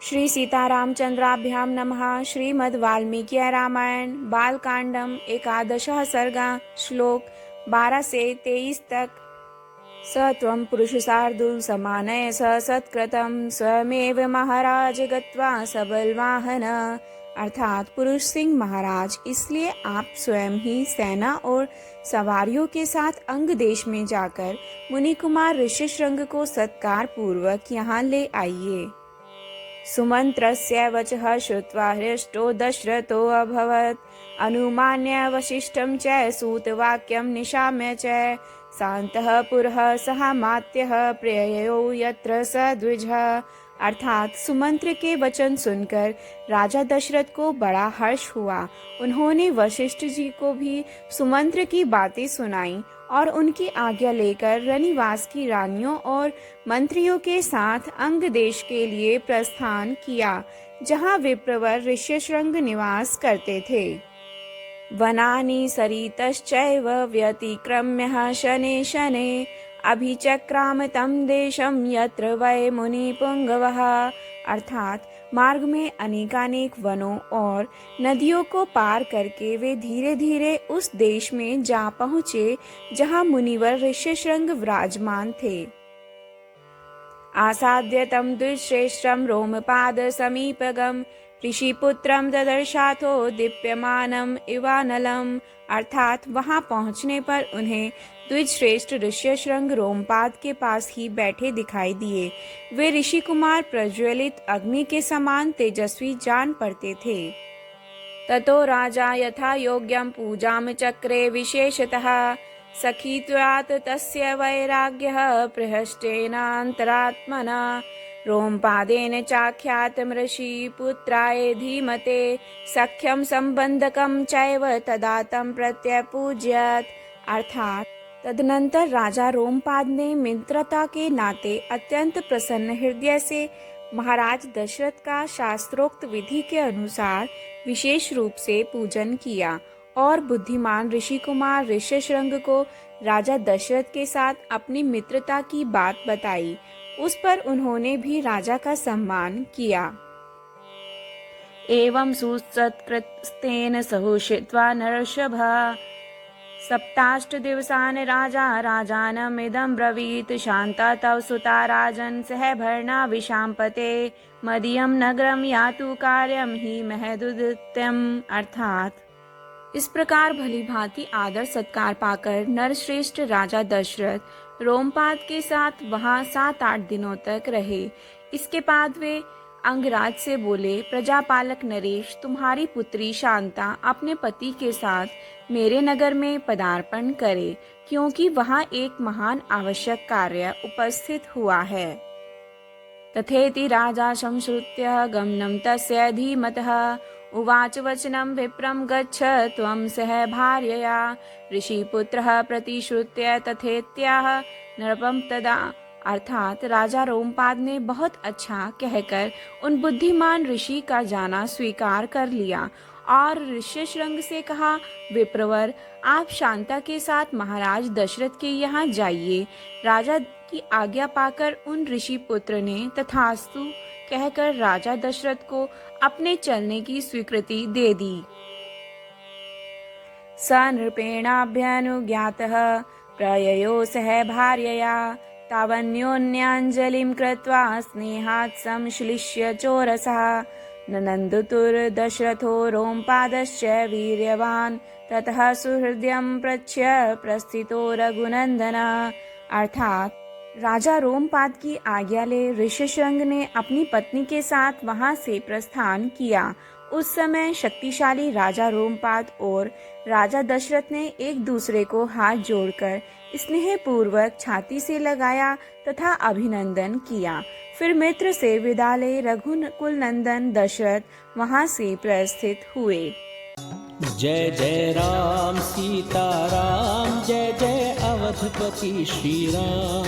श्री सीतारामचंद्राभ्यां नमः। श्रीमद् वाल्मीकि रामायण बालकांडम एकादशः सर्गा श्लोक 12 से 23 तक। स त्वं पुरुषशार्दूल समानय स सत्कृतं स्वमेव महाराज गत्वा सबलवाहन। अर्थात पुरुष सिंह महाराज, इसलिए आप स्वयं ही सेना और सवारियों के साथ अंग देश में जाकर मुनि कुमार ऋष्यशृंग को सत्कार पूर्वक यहाँ ले आइए। सुमंत्रस्य वचः श्रुत्वा हृष्टो दशरथो अभवत्। अनुमान्य वसिष्ठं च सूतवाक्यं निशाम्य च शान्तः पुरः सः मात्यः प्रेययो यत्र स द्विजः। अर्थात सुमंत्र के वचन सुनकर राजा दशरथ को बड़ा हर्ष हुआ। उन्होंने वशिष्ठ जी को भी सुमंत्र की बातें सुनाई और उनकी आज्ञा लेकर रनिवास की रानियों और मंत्रियों के साथ अंग देश के लिए प्रस्थान किया, जहाँ विप्रवर ऋष्यशृंग निवास करते थे। वनानि सरितश्चैव व्यतिक्रम्य शने शने अभिचक्राम तं देशं यत्र वै मुनिपुंगवः। अर्थात मार्ग में अनेकानेक वनों और नदियों को पार करके वे धीरे धीरे उस देश में जा पहुँचे जहाँ मुनिवर ऋष्यशृंग विराजमान थे। आसाद्य तं द्विश्रेष्ठं रोमपाद समीपगम ऋषिपुत्रं ददर्शाथो दीप्यमानम इवानलम। अर्थात वहां पहुंचने पर उन्हें द्विजश्रेष्ठ ऋष्यशृंग रोमपाद के पास ही बैठे दिखाई दिए। वे ऋषि कुमार प्रज्वलित अग्नि के समान तेजस्वी जान पड़ते थे। ततो राजा यथा योग्यं पूजाम चक्रे विशेषतः सखीत्वात् तस्य वैराग्यः प्रहष्टेनान्तरात्मना रोमपादेन चाख्यातं ऋषि पुत्राय धीमते सख्यं संबंधकं चैव तदा तं प्रत्यपूज्यत। अर्थात तदनंतर राजा रोमपाद ने मित्रता के नाते अत्यंत प्रसन्न हृदय से महाराज दशरथ का शास्त्रोक्त विधि के अनुसार विशेष रूप से पूजन किया और बुद्धिमान ऋषि कुमार ऋष्यशृंग को राजा दशरथ के साथ अपनी मित्रता की बात बताई। उस पर उन्होंने भी राजा का सम्मान किया। एवं सुसत्कृतेन सहुषित्वा नरषभः सप्ताष्ट दिवसान राजा राजानमिदं ब्रवीत शान्ता तव सुता राजन् सह भर्णा विशाम्पते मदीयं नगरं यातु कार्यं हि महदुदित्यम्। अर्थात इस प्रकार भली भांति आदर सत्कार पाकर नरश्रेष्ठ राजा दशरथ रोमपाद के साथ वहां 7-8 दिनों तक रहे। इसके बाद वे अंगराज से बोले, प्रजापालक नरेश, तुम्हारी पुत्री शांता अपने पति के साथ मेरे नगर में पदार्पण करे, क्योंकि वहां एक महान आवश्यक कार्य उपस्थित हुआ है। तथेति राजा संश्रुत्य गमनं तस्य धीमतः उवाच वचनं विप्रं गच्छ त्वं सह भार्यया। ऋषिपुत्रः प्रतिश्रुत्य तथेत्याह नृपं तदा। अर्थात राजा रोमपाद ने बहुत अच्छा कहकर उन बुद्धिमान ऋषि का जाना स्वीकार कर लिया और ऋष्यशृंग से कहा, विप्रवर, आप शांता के साथ महाराज दशरथ के यहाँ जाइए। राजा की आज्ञा पाकर उन ऋषि पुत्र ने तथास्तु कहकर राजा दशरथ को अपने चलने की स्वीकृति दे दी। स नृपेणाभ्यनुज्ञातः प्रययो सह भार्यया तावन्योन्याञ्जलिं कृत्वा स्नेहात् संश्लिष्य चोरसः ननन्दुतुर्दशरथो रोमपादश्च वीर्यवान् ततः सुहृदयं प्रच्य प्रस्थितो रघुनंदन। अर्थात राजा रोमपाद की आज्ञा ले ऋष्यशृंग ने अपनी पत्नी के साथ वहां से प्रस्थान किया। उस समय शक्तिशाली राजा रोमपाद और राजा दशरथ ने एक दूसरे को हाथ जोड़कर स्नेह पूर्वक छाती से लगाया तथा अभिनंदन किया। फिर मित्र से विदा ले रघुकुल नंदन दशरथ वहां से प्रस्थित हुए। जय जय राम सीता राम, जय जय अवधपति श्री राम।